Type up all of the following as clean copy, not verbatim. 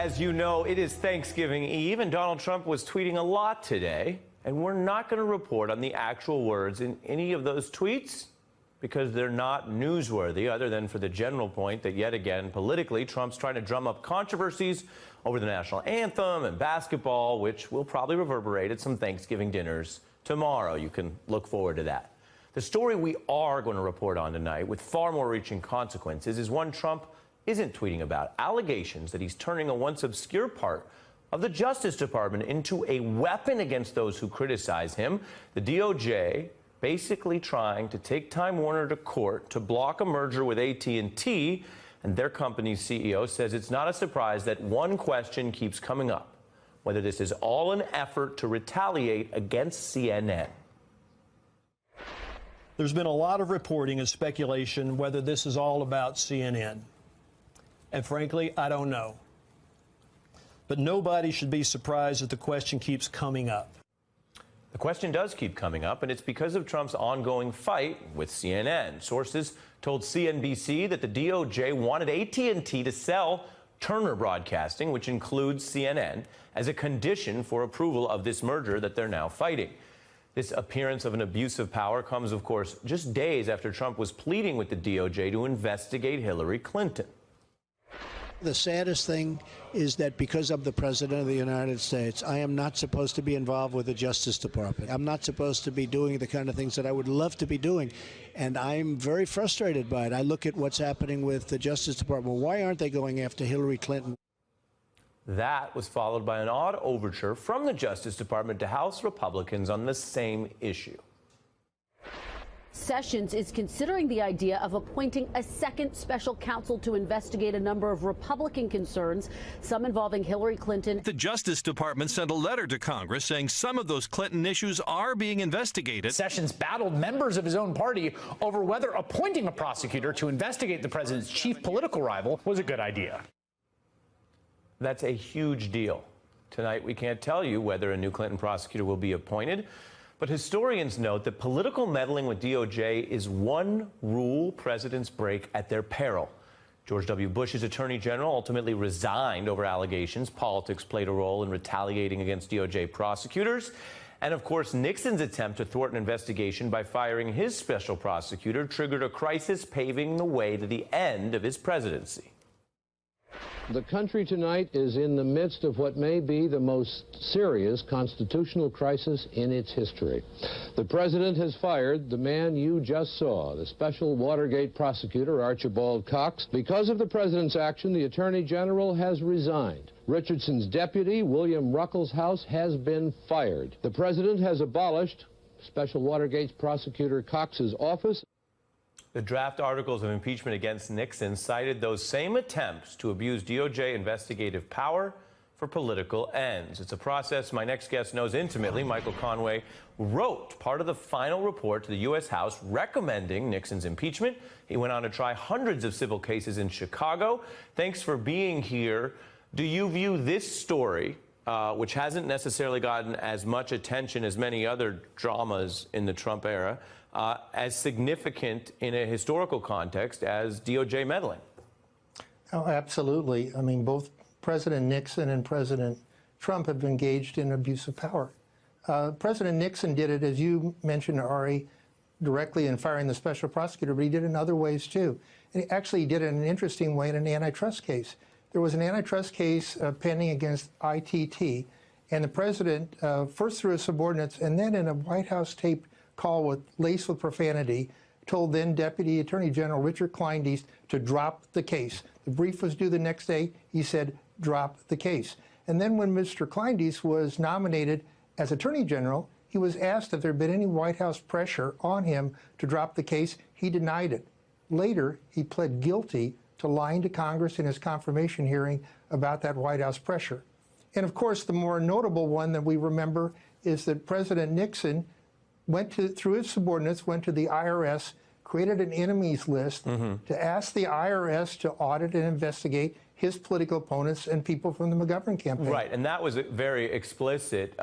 As you know, it is Thanksgiving Eve, and Donald Trump was tweeting a lot today. And we're not going to report on the actual words in any of those tweets because they're not newsworthy, other than for the general point that, yet again, politically, Trump's trying to drum up controversies over the national anthem and basketball, which will probably reverberate at some Thanksgiving dinners tomorrow. You can look forward to that. The story we are going to report on tonight, with far more reaching consequences, is one Trump isn't tweeting about: allegations that he's turning a once obscure part of the Justice Department into a weapon against those who criticize him. The DOJ basically trying to take Time Warner to court to block a merger with AT&T, and their company's CEO says it's not a surprise that one question keeps coming up: whether this is all an effort to retaliate against CNN. There's been a lot of reporting and speculation whether this is all about CNN. And frankly, I don't know. But nobody should be surprised that the question keeps coming up. The question does keep coming up, and it's because of Trump's ongoing fight with CNN. Sources told CNBC that the DOJ wanted AT&T to sell Turner Broadcasting, which includes CNN, as a condition for approval of this merger that they're now fighting. This appearance of an abuse of power comes, of course, just days after Trump was pleading with the DOJ to investigate Hillary Clinton. The saddest thing is that because I'm the President of the United States, I am not supposed to be involved with the Justice Department. I'm not supposed to be doing the kind of things that I would love to be doing. And I'm very frustrated by it. I look at what's happening with the Justice Department. Why aren't they going after Hillary Clinton? That was followed by an odd overture from the Justice Department to House Republicans on the same issue. Sessions is considering the idea of appointing a second special counsel to investigate a number of Republican concerns, some involving Hillary Clinton. The Justice Department sent a letter to Congress saying some of those Clinton issues are being investigated. Sessions battled members of his own party over whether appointing a prosecutor to investigate the president's chief political rival was a good idea. That's a huge deal. Tonight, we can't tell you whether a new Clinton prosecutor will be appointed, but historians note that political meddling with DOJ is one rule presidents break at their peril. George W. Bush's attorney general ultimately resigned over allegations politics played a role in retaliating against DOJ prosecutors. And of course, Nixon's attempt to thwart an investigation by firing his special prosecutor triggered a crisis paving the way to the end of his presidency. The country tonight is in the midst of what may be the most serious constitutional crisis in its history. The president has fired the man you just saw, the special Watergate prosecutor, Archibald Cox. Because of the president's action, the attorney general has resigned. Richardson's deputy, William Ruckelshaus, has been fired. The president has abolished special Watergate prosecutor Cox's office. The draft articles of impeachment against Nixon cited those same attempts to abuse DOJ investigative power for political ends. It's a process my next guest knows intimately. Michael Conway wrote part of the final report to the U.S. House recommending Nixon's impeachment. He went on to try hundreds of civil cases in Chicago. Thanks for being here. Do you view this story, which hasn't necessarily gotten as much attention as many other dramas in the Trump era, as significant in a historical context as DOJ meddling? Oh, absolutely. I mean, both President Nixon and President Trump have engaged in abuse of power. President Nixon did it, as you mentioned, Ari, directly in firing the special prosecutor, but he did it in other ways, too. And he actually did it in an interesting way in an antitrust case. There was an antitrust case pending against ITT, and the president, first through his subordinates, and then in a White House tape call laced with profanity, told then Deputy Attorney General Richard Kleindienst to drop the case. The brief was due the next day. He said, drop the case. And then when Mr. Kleindienst was nominated as Attorney General, he was asked if there had been any White House pressure on him to drop the case. He denied it. Later, he pled guilty to lying to Congress in his confirmation hearing about that White House pressure. And of course, the more notable one that we remember is that President Nixon through his subordinates, went to the IRS, created an enemies list to ask the IRS to audit and investigate his political opponents and people from the McGovern campaign. Right, and that was very explicit.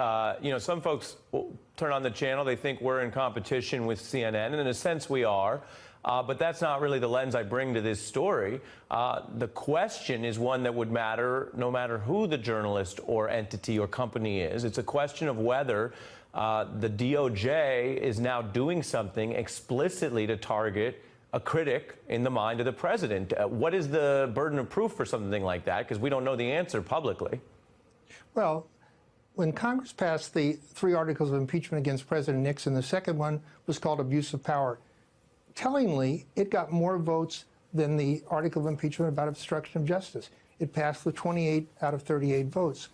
You know, some folks will turn on the channel, they think we're in competition with CNN, and in a sense we are. But that's not really the lens I bring to this story. The question is one that would matter no matter who the journalist or entity or company is. It's a question of whether the DOJ is now doing something explicitly to target a critic in the mind of the president. What is the burden of proof for something like that? Because we don't know the answer publicly. Well, when Congress passed the 3 articles of impeachment against President Nixon, the second one was called abuse of power. Tellingly, it got more votes than the article of impeachment about obstruction of justice. It passed with 28 out of 38 votes.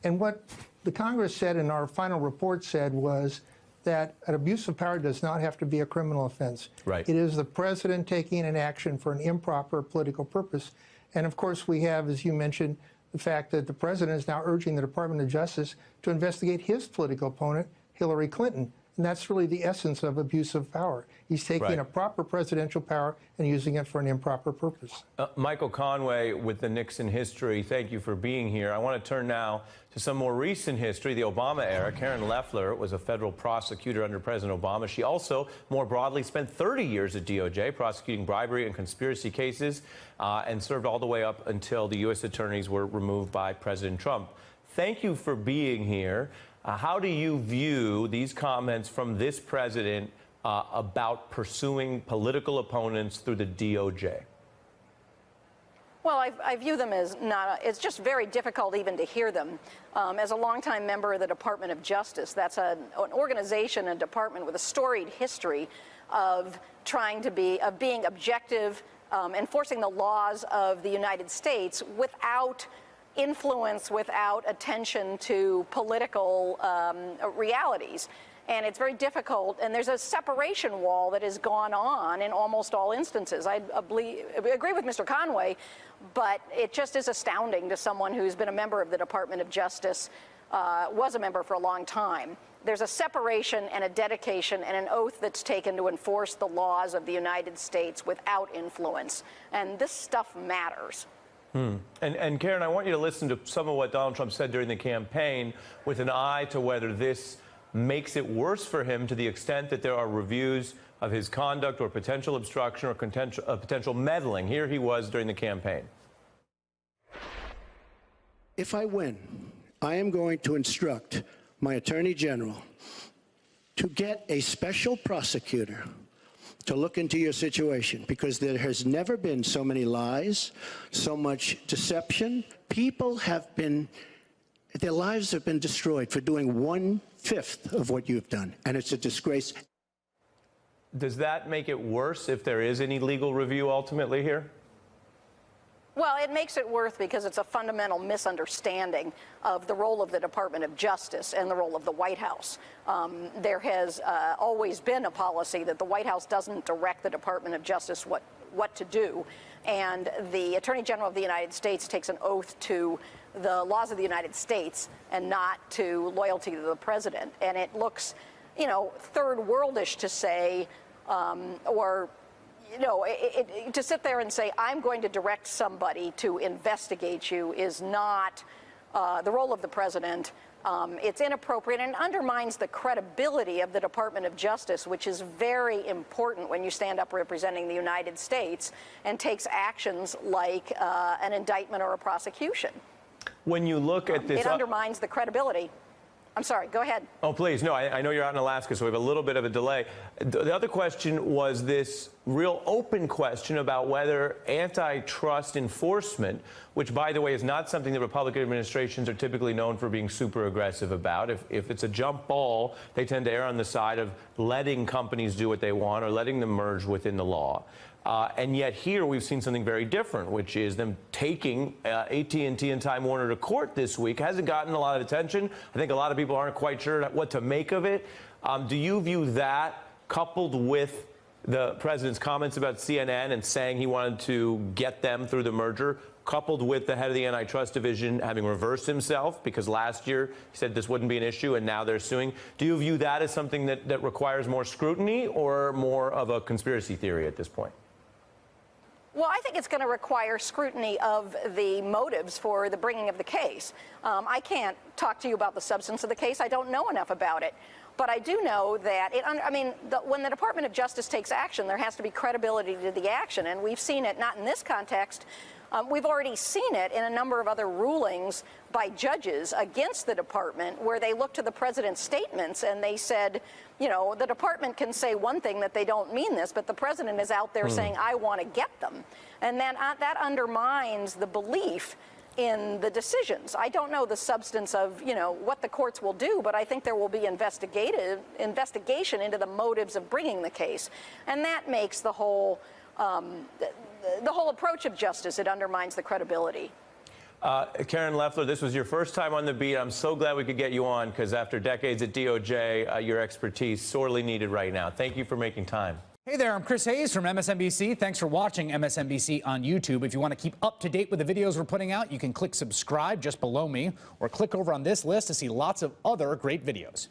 And what the Congress said in our final report said was that an abuse of power does not have to be a criminal offense. Right. It is the president taking an action for an improper political purpose. And of course, we have, as you mentioned, the fact that the president is now urging the Department of Justice to investigate his political opponent, Hillary Clinton. And that's really the essence of abuse of power. He's taking a proper presidential power and using it for an improper purpose. Michael Conway with the Nixon history, thank you for being here. I want to turn now to some more recent history, the Obama era. Karen Loeffler was a federal prosecutor under President Obama. She also, more broadly, spent 30 years at DOJ prosecuting bribery and conspiracy cases and served all the way up until the U.S. attorneys were removed by President Trump. Thank you for being here. How do you view these comments from this president about pursuing political opponents through the DOJ? Well, I view them as not, it's just very difficult even to hear them. As a longtime member of the Department of Justice, that's an organization and department with a storied history of being objective, enforcing the laws of the United States without influence, without attention to political realities. And it's very difficult, and there's a separation wall that has gone on in almost all instances. I agree with Mr. Conway, but it just is astounding to someone who's been a member of the Department of Justice, was a member for a long time. There's a separation and a dedication and an oath that's taken to enforce the laws of the United States without influence. And this stuff matters. And Karen, I want you to listen to some of what Donald Trump said during the campaign with an eye to whether this makes it worse for him to the extent that there are reviews of his conduct or potential obstruction or potential meddling. Here he was during the campaign. If I win, I am going to instruct my Attorney General to get a special prosecutor to look into your situation, because there has never been so many lies, so much deception. People have been, their lives have been destroyed for doing 1/5 of what you've done, and it's a disgrace. Does that make it worse if there is any legal review ultimately here? Well, it makes it worse because it's a fundamental misunderstanding of the role of the Department of Justice and the role of the White House. There has always been a policy that the White House doesn't direct the Department of Justice what to do. And the Attorney General of the United States takes an oath to the laws of the United States and not to loyalty to the president. And it looks, third worldish to say, to sit there and say, I'm going to direct somebody to investigate you is not the role of the president. It's inappropriate and undermines the credibility of the Department of Justice, which is very important when you stand up representing the United States and takes actions like an indictment or a prosecution. When you look at this, it undermines the credibility. I'm sorry, go ahead. Oh, please. No, I know you're out in Alaska, so we have a little bit of a delay. The other question was this real open question about whether antitrust enforcement, which, by the way, is not something that Republican administrations are typically known for being super aggressive about. If it's a jump ball, they tend to err on the side of letting companies do what they want or letting them merge within the law. And yet here we've seen something very different, which is them taking AT&T and Time Warner to court this week. Hasn't gotten a lot of attention. I think a lot of people aren't quite sure what to make of it. Do you view that, coupled with the president's comments about CNN and saying he wanted to get them through the merger, coupled with the head of the antitrust division having reversed himself because last year he said this wouldn't be an issue and now they're suing, do you view that as something that requires more scrutiny or more of a conspiracy theory at this point? Well, I think it's going to require scrutiny of the motives for the bringing of the case. I can't talk to you about the substance of the case. I don't know enough about it. But I do know that, when the Department of Justice takes action, there has to be credibility to the action. And we've seen it, not in this context, we've already seen it in a number of other rulings by judges against the department where they look to the president's statements and they said, you know, the department can say one thing that they don't mean this, but the president is out there saying, I want to get them. And then that undermines the belief in the decisions. I don't know the substance of, you know, what the courts will do, but I think there will be investigation into the motives of bringing the case. And that makes the whole approach of justice, it undermines the credibility. Karen Loeffler, this was your first time on the beat. I'm so glad we could get you on because after decades at DOJ, your expertise sorely needed right now. Thank you for making time. Hey there, I'm Chris Hayes from MSNBC. Thanks for watching MSNBC on YouTube. If you want to keep up to date with the videos we're putting out, you can click subscribe just below me or click over on this list to see lots of other great videos.